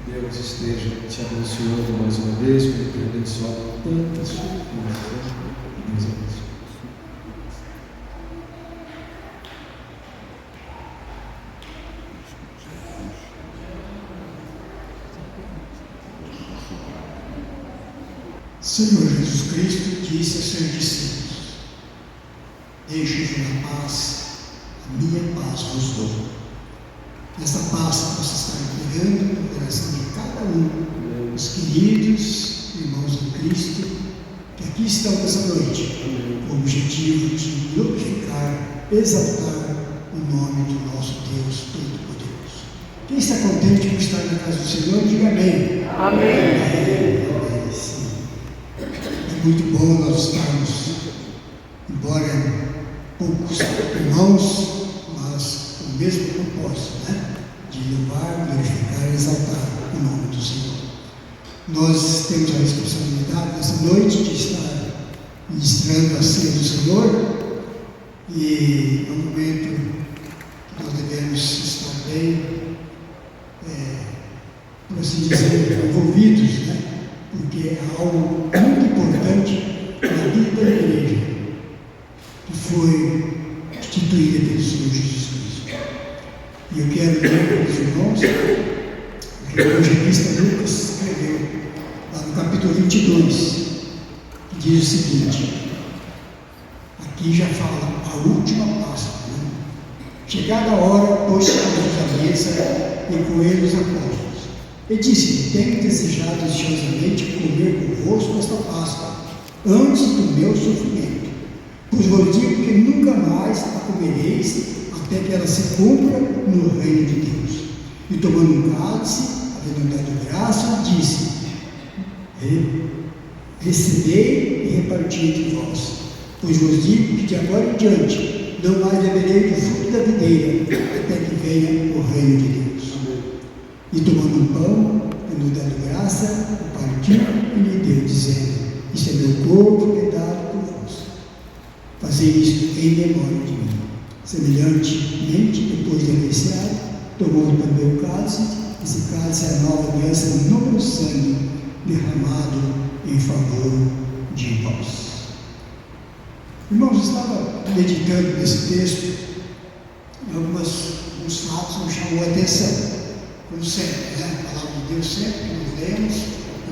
Deus esteja te abençoando mais uma vez, como tem abençoado tantas coisas. Deus abençoe. Senhor Jesus Cristo disse aos seus discípulos: deixe-vos na paz, a minha paz vos dou. Essa paz possa estar imperando no coração de cada um, os queridos irmãos de Cristo, que aqui estão nessa noite, com o objetivo de glorificar, exaltar o nome do nosso Deus Todo-Poderoso. Quem está contente por estar na casa do Senhor, diga amém. Amém. Amém. Sim. É muito bom nós estarmos, embora poucos irmãos, mas com o mesmo propósito, de louvar, glorificar e exaltar o nome do Senhor. Nós temos a responsabilidade nessa noite de estar ministrando a ceia do Senhor, e é um momento que nós devemos estar bem, por assim dizer, envolvidos, porque é algo muito importante na vida da igreja, que foi instituída pelo Senhor Jesus Cristo. E eu quero ler para os irmãos o que o evangelista Lucas escreveu lá no capítulo 22, que diz o seguinte: aqui já fala a última Páscoa. Chegada a hora, pôs-se Jesus à mesa e com ele os apóstolos. E disse: tenho desejado ansiosamente comer convosco esta Páscoa, antes do meu sofrimento. Pois vos digo que nunca mais a comereis, até que ela se cumpra no reino de Deus. E tomando um cálice, havendo dado graça, disse: recebei e reparti entre vós. Pois vos digo que de agora em diante não mais beberei do fruto da videira, até que venha o reino de Deus. E tomando um pão, havendo dado graça, o partiu e lhe deu, dizendo: isto é meu corpo que é dado por vós. Fazei isto em memória de mim. Semelhantemente, depois de haver ceado, tomou também o cálice. Esse cálice é a nova aliança no meu sangue, derramado em favor de vós. Irmãos, estava meditando nesse texto e alguns fatos me chamou a atenção. Como sempre, a palavra de Deus sempre que nós lemos,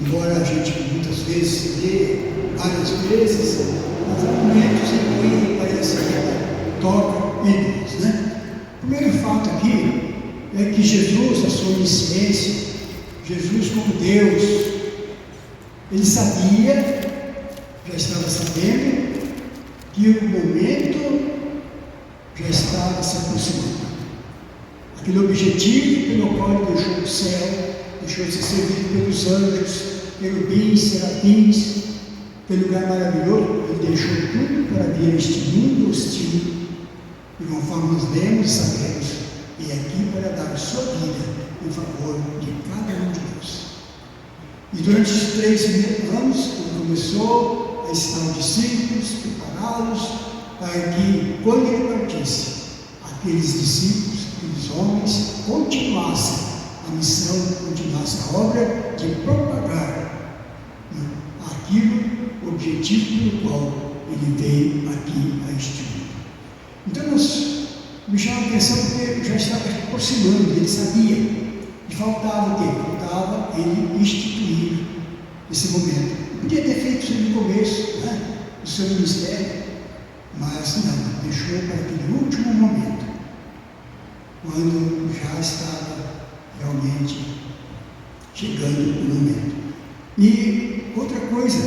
embora a gente muitas vezes lê várias vezes, mas há momentos em que parece que toca em nós, O primeiro fato aqui é que Jesus, a sua onisciência, Jesus como Deus, ele sabia, já estava sabendo, que o momento já estava se aproximando. Aquele objetivo pelo qual ele deixou o céu, deixou de ser servido pelos anjos, querubins, serafins, pelo lugar maravilhoso, ele deixou tudo para vir a este mundo hostil, e conforme nós lemos e sabemos, e aqui para dar a sua vida em favor de cada um de nós. E durante os 3 anos, ele começou a ensinar os discípulos, prepará-los, para que, quando ele partisse, aqueles discípulos, aqueles homens, continuassem a missão, continuassem a obra de propagar aquilo, o objetivo pelo qual ele veio aqui a este mundo. Então, me chama a atenção porque já estava se aproximando, ele sabia, e faltava o quê? Faltava ele instituir esse momento. Ele podia ter feito isso no começo, do seu ministério, mas não, deixou para aquele último momento, quando já estava realmente chegando o momento. E outra coisa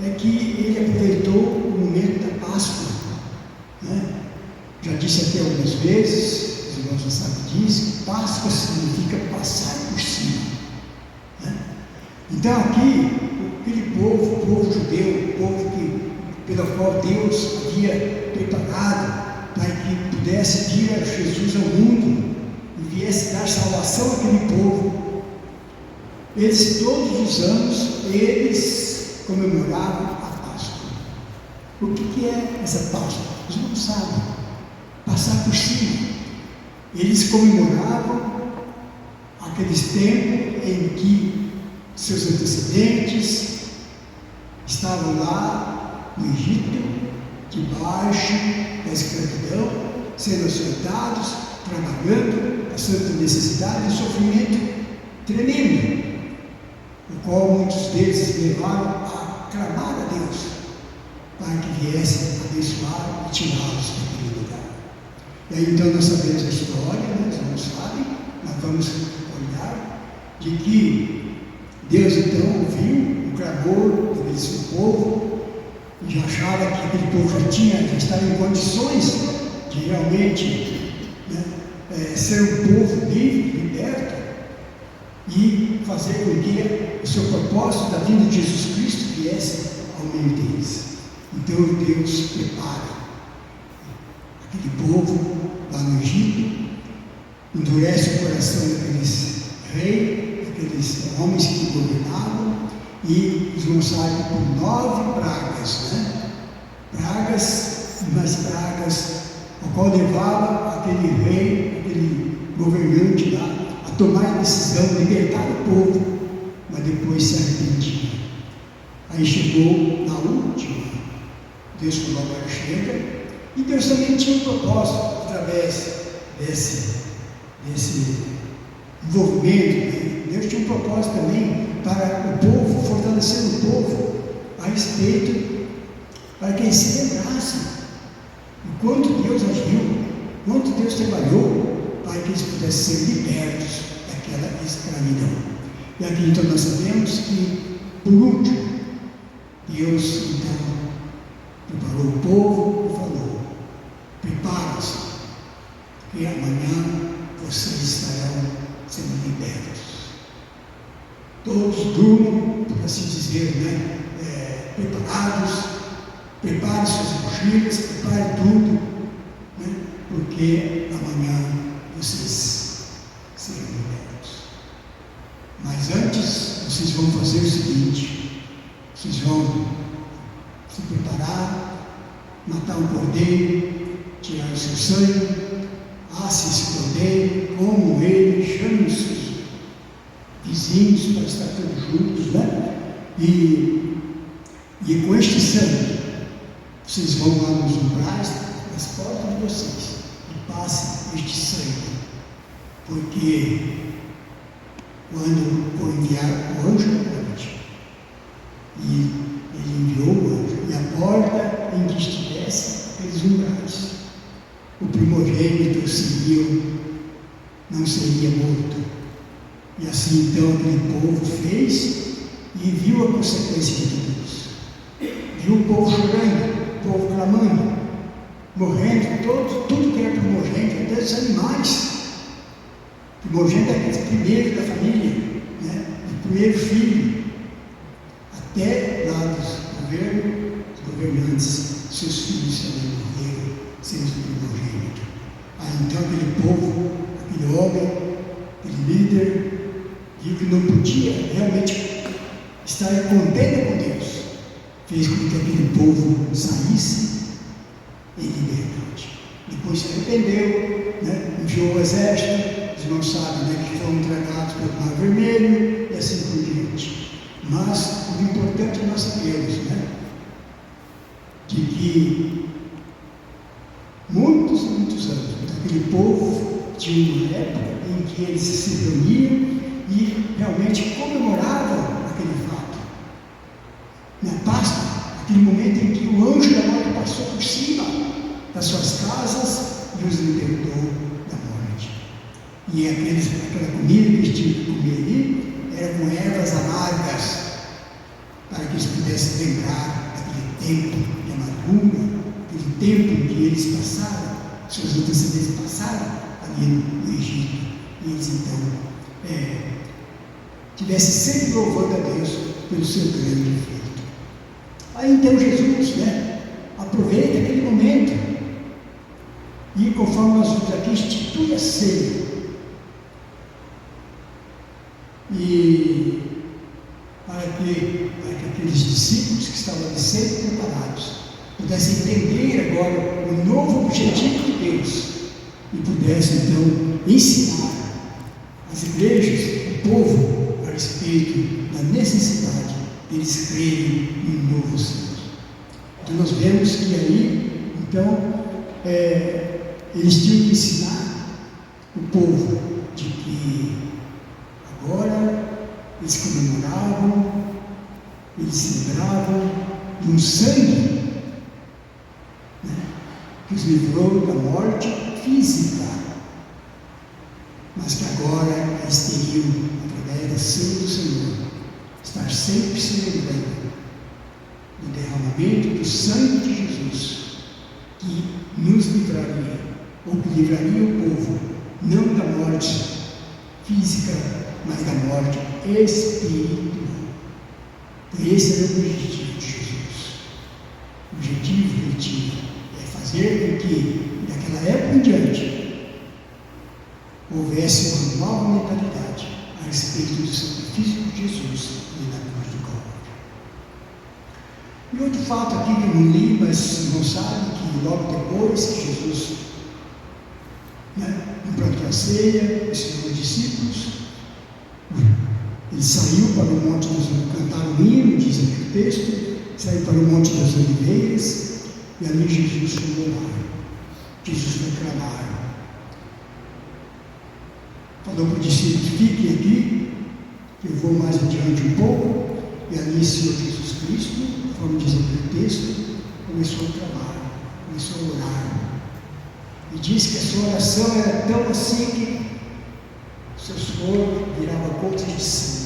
é que ele aproveitou o momento da Páscoa, Já disse aqui algumas vezes, os irmãos já sabem disso, que Páscoa significa passar por cima, Então aqui, aquele povo, o povo judeu, o povo pelo qual Deus havia preparado para que pudesse vir a Jesus ao mundo e viesse dar salvação àquele povo, eles todos os anos, eles comemoravam a Páscoa. O que é essa Páscoa? Os irmãos sabem. Passar por cima. Eles comemoravam a aqueles tempos em que seus antecedentes estavam lá no Egito, debaixo da escravidão, sendo açoitados, trabalhando, passando necessidade e sofrimento tremendo, o qual muitos deles levaram a clamar a Deus para que viesse abençoar e tirá-los daquele lugar. E aí então nós sabemos a história, né? Os irmãos sabem, nós vamos olhar de que Deus então ouviu o clamor daquele seu povo e já achava que aquele povo já estava em condições de realmente, né, ser um povo livre, liberto e fazer com que o seu propósito da vinda de Jesus Cristo viesse ao meio deles. Então Deus prepara aquele povo lá no Egito, endurece o coração daqueles reis, daqueles homens que governavam, e os lançaram por 9 pragas, né? Pragas, umas pragas, o qual levava aquele rei, aquele governante lá, a tomar a decisão de libertar o povo, mas depois se arrependia. Aí chegou na última, Deus falou: agora chega, e Deus também tinha um propósito através desse envolvimento, né? Deus tinha um propósito também para o povo, fortalecer o povo a respeito, para que eles se lembrassem o quanto Deus agiu, quanto Deus trabalhou para que eles pudessem ser libertos daquela escravidão. E aqui então nós sabemos que, por último, Deus então preparou o povo e falou: preparem-se, que amanhã vocês estarão sendo libertos. Todos durmam, por assim dizer, né? Preparados, preparem suas mochilas, preparem tudo, né? Porque amanhã vocês serão libertos. Mas antes, vocês vão fazer o seguinte: vocês vão se preparar, matar um cordeiro, tirar o seu sangue, assem esse cordeiro, comam ele, chamem os seus vizinhos para estar todos juntos, né? E com este sangue, vocês vão lá nos umbrais, nas portas de vocês, e passem este sangue, porque quando for enviar o anjo da noite, e ele enviou o anjo, e a porta em que estivesse aqueles umbrais, o primogênito não seria morto. E assim então aquele povo fez e viu a consequência de tudo isso. Viu o povo chorando, o povo clamando, morrendo, tudo que era primogênito, até os animais. Primogênito é aquele primeiro da família, né? O primeiro filho, até lá dos governantes, seus filhos também morreram, sendo primogênito. Aí então aquele povo, aquele homem, aquele líder, viu que não podia realmente estar em contenda com Deus, fez com que aquele povo saísse em liberdade. Depois se arrependeu, né? Enviou o exército, os irmãos sabem, né, que foram tragados pelo Mar Vermelho e assim por diante. Mas o importante nós sabemos, né, de que muitos anos, aquele povo tinha uma época em que eles se reuniam e realmente comemoravam aquele fato. Na Páscoa, aquele momento em que o anjo da morte passou por cima das suas casas e os libertou da morte. E aquela comida que eles tinham que comer ali era com ervas amargas, para que eles pudessem lembrar daquele tempo de amargura, aquele tempo em que eles passaram, seus antecedentes passaram ali no Egito. E eles então tivessem sempre louvando a Deus pelo seu grande feito. Aí então Jesus, né, aproveita aquele momento e, conforme nós vimos aqui, institui a ceia. E para que aqueles discípulos que estavam ali sempre preparados pudessem entender agora o novo objetivo de Deus e pudessem então ensinar as as igrejas, o povo, a respeito da necessidade deles crerem em um novo Senhor. Então nós vemos que aí, então, eles tinham que ensinar o povo de que agora eles comemoravam, eles celebravam de um sangue, né, que os livrou da morte física, mas que agora eles teriam, através da sangue do Senhor, estar sempre se lembrando do derramamento do sangue de Jesus, que nos livraria, ou que livraria o povo, não da morte física, mas da morte espiritual. Então, esse era o objetivo de Jesus. O objetivo que ele tinha é fazer com que, daquela época em diante, houvesse uma nova mentalidade a respeito do sacrifício de Jesus ali na cruz do Calvário. E outro fato aqui que eu não li, mas não sabe, que logo depois que Jesus implantou a ceia, ensinou os discípulos, ele saiu para o Monte das Oliveiras, cantaram o hino, diz aqui o texto, saiu para o Monte das Oliveiras, e ali Jesus foi orar, Jesus foi clamar. Falou para os discípulos: fiquem aqui, que eu vou mais adiante um pouco, e ali o Senhor Jesus Cristo, como diz aqui o texto, começou a clamar, começou a orar. E diz que a sua oração era tão assim que seu suor virava gotas de sangue.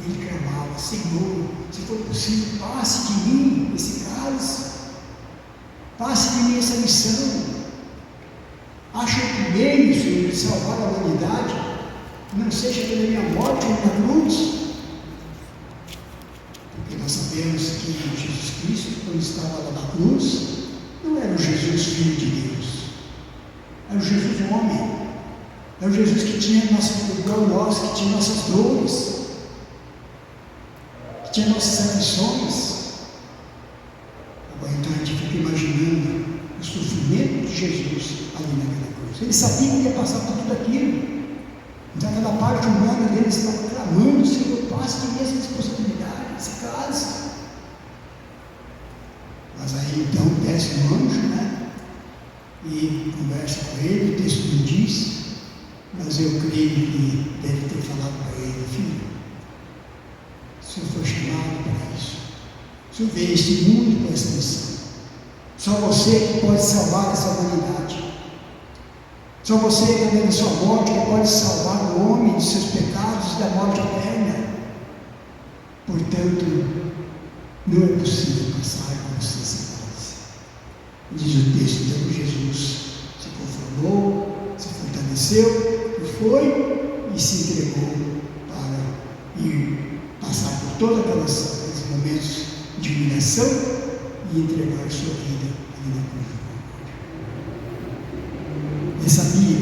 E ele clamava: Senhor, se for possível, passe de mim esse cálice, passe de mim essa missão. Acho outro meio, Senhor, de salvar a humanidade, que não seja pela minha morte ou na cruz. Porque nós sabemos que Jesus Cristo, quando estava lá na cruz, não era o Jesus Filho de Deus, era o Jesus homem, era o Jesus que tinha igual nós, que tinha nossas dores, que tinha nossas aflições. Agora então a gente fica imaginando o sofrimento de Jesus ali naquela cruz. Ele sabia que ia passar por tudo aquilo. Então aquela parte humana dele estava clamando: Senhor, passe de mim essa responsabilidade, esse cálice. Mas aí então desce um anjo, né? E conversa com ele, o texto não diz, mas eu creio que deve ter falado para ele: filho, o senhor foi chamado para isso. O senhor veio a este mundo com essa missão. Só você que pode salvar essa humanidade. Só você, através da sua morte, que pode salvar o homem dos seus pecados e da morte eterna. Portanto, não é possível passar com você esse cálice. Diz o texto: então Jesus se conformou, se fortaleceu, e foi e se entregou para ir passar por todos aqueles momentos de humilhação e entregar sua vida ali na cruz do Calvário. Ele sabia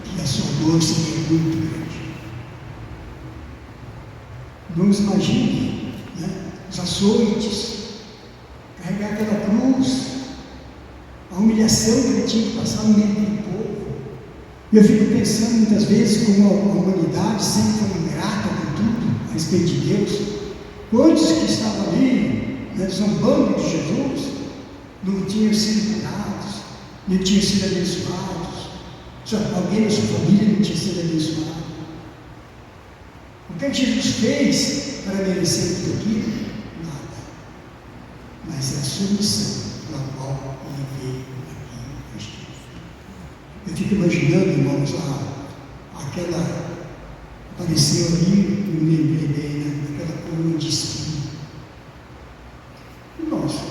que a sua dor seria muito grande. Vamos imaginar, né, os açoites, carregar aquela cruz, a humilhação que ele tinha que passar no meio do povo. E eu fico pensando muitas vezes como a humanidade sempre foi ingrata com tudo a respeito de Deus. Quantos que estavam ali, né, zombando de Jesus, não tinham sido curados, não tinham sido abençoados? Alguém da sua família não tinha sido abençoado? O que Jesus fez para merecer tudo aquilo? Nada. Mas é a sua missão pela qual ele veio aqui a este mundo. Eu fico imaginando, irmãos, aquela apareceu ali, não me lembrei bem, né, aquela coroa de espinho. Nossa,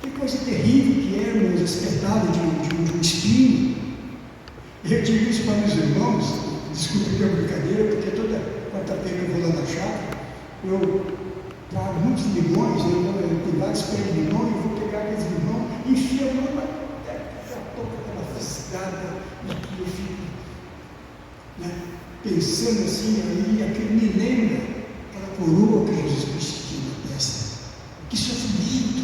que coisa terrível que é, irmãos, espetado de um espinho. Eu digo isso para meus irmãos, desculpa que é uma brincadeira, porque toda quarta-feira eu vou lá na chácara, eu trago muitos limões, eu tenho vários pés de limão, e eu vou pegar aqueles limões e enfio a mão até a pouco aquela felicidade, e eu fico, né, pensando assim, ali, aquilo me lembra aquela coroa que Jesus Cristo tinha na testa. Que sofrimento,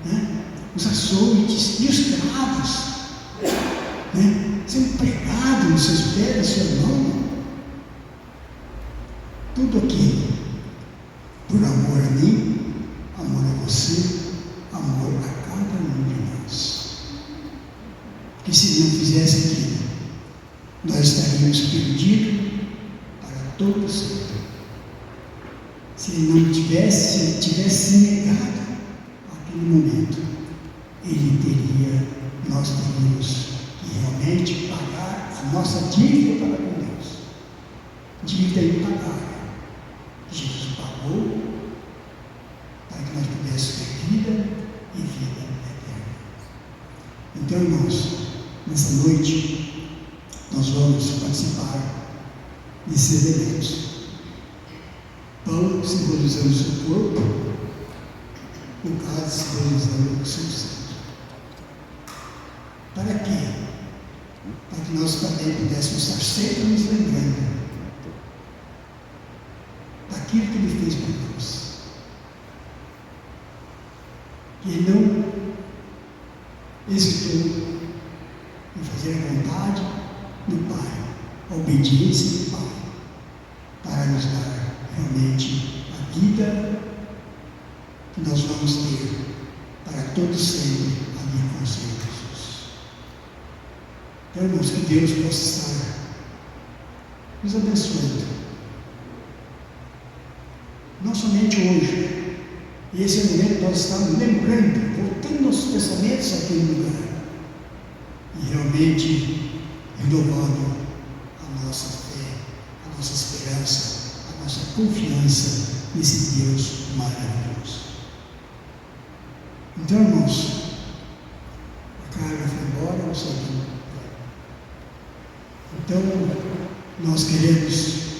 né? Os açoites e os cravos, né, sendo pregados nos seus pés, nas tudo aquilo, por amor a mim, amor a você, amor a cada um de nós. Que se não fizesse aquilo, nós estaríamos perdidos para todo sempre. Se ele não tivesse, se ele tivesse negado aquele momento, nós teríamos que realmente pagar a nossa dívida para com Deus. Dívida impagável. Jesus pagou para que nós pudéssemos ter vida e vida eterna. Então, irmãos, nessa noite, nós vamos participar desses elementos. Pão simbolizando o seu corpo, o cálice simbolizando o seu sangue. Para quê? Para que nós também pudéssemos estar sempre nos lembrando daquilo que Ele fez por nós. Que Ele não hesitou em fazer a vontade do Pai, a obediência do Pai, para nos dar realmente a vida que nós vamos ter para todo sempre ali com o Senhor Jesus. Então, irmãos, que Deus possa estar nos abençoando. Não somente hoje. Esse é o momento que nós estamos lembrando, voltando nossos pensamentos àquele lugar. E realmente renovando a nossa fé, a nossa esperança, a nossa confiança nesse Deus maravilhoso. Então, irmãos, a carga foi embora, não sei quem. Então, nós queremos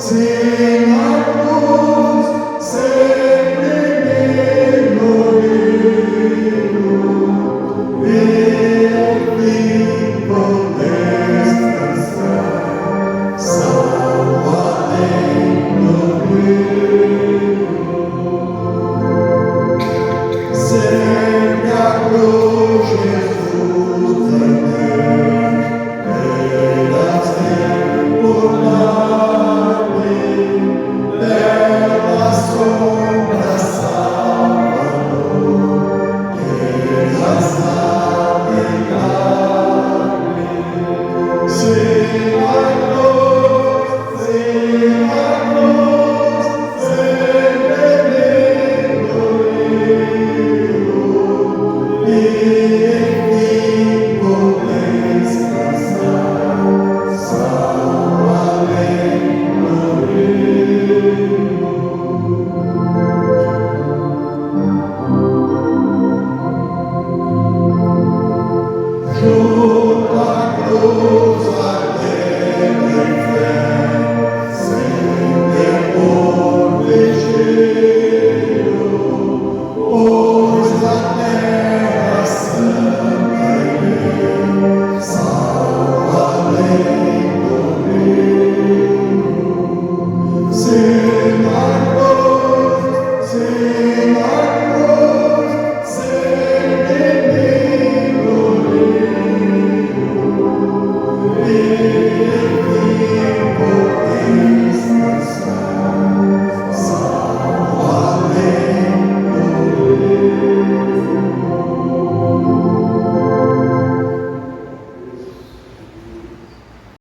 Senhor.